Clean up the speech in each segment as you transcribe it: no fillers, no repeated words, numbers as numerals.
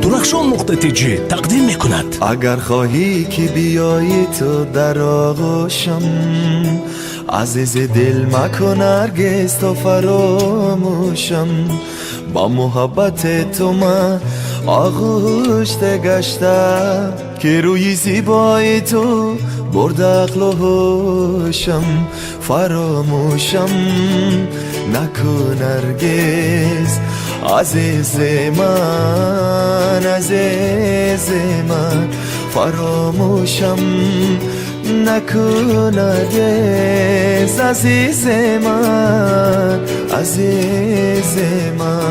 درخشان.tg تقدیم میکند. اگر خواهی که بیایی تو در آغوشم، عزیز دل مکن هرگز تو فراموشم. با محبت تو من آغوشته گشتم، که روی زیبای تو برد عقل و هوشم. فراموشم نکن هرگز عزیز من، عزیز من. فراموشم نکن هرگز عزیز من، عزیز من.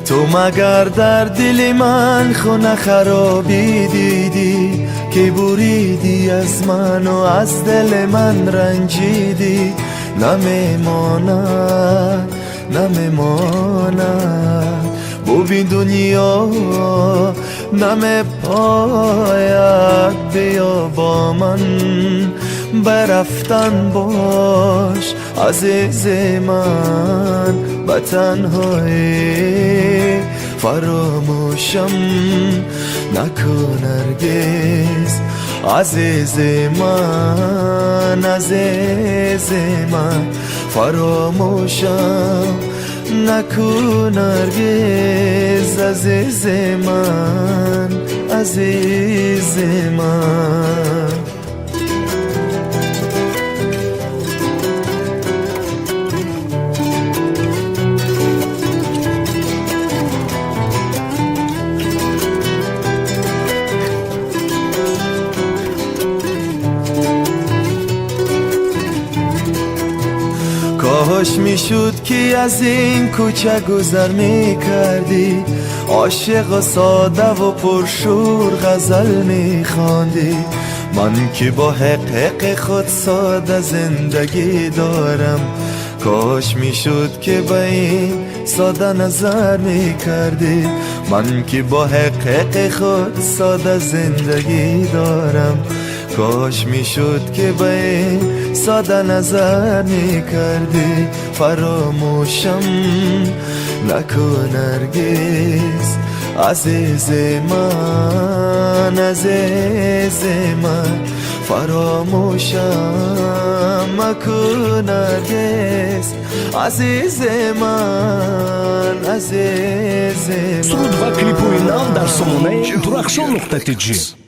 تو مگر در دل من خونه خرابی دیدی، که بریدی از من و از دل من رنجیدی. نمیماند ببین دنیا نمیپاید. بیا با من برفتن باش عزیز من به تنهایی. فراموشم نکن هرگز عزیز من، عزیز من. فراموشم نکن هرگز عزیز من، عزیز من. کاش میشد که از این کوچه گذر میکردی، عاشق و ساده و پرشور غزل میخواندی. من که با حق خود ساده زندگی دارم، کاش میشد که به این ساده نظر میکردی. من که با حق خود ساده زندگی دارم، کاش میشد که به این ساده نظر میکردی. فراموشم نکن هرگز عزیز من، عزیز من. فراموشم مکن هرگز عزیز من، عزیز من. سرود و کلیپ و اینام در سامانه درخشان.tg.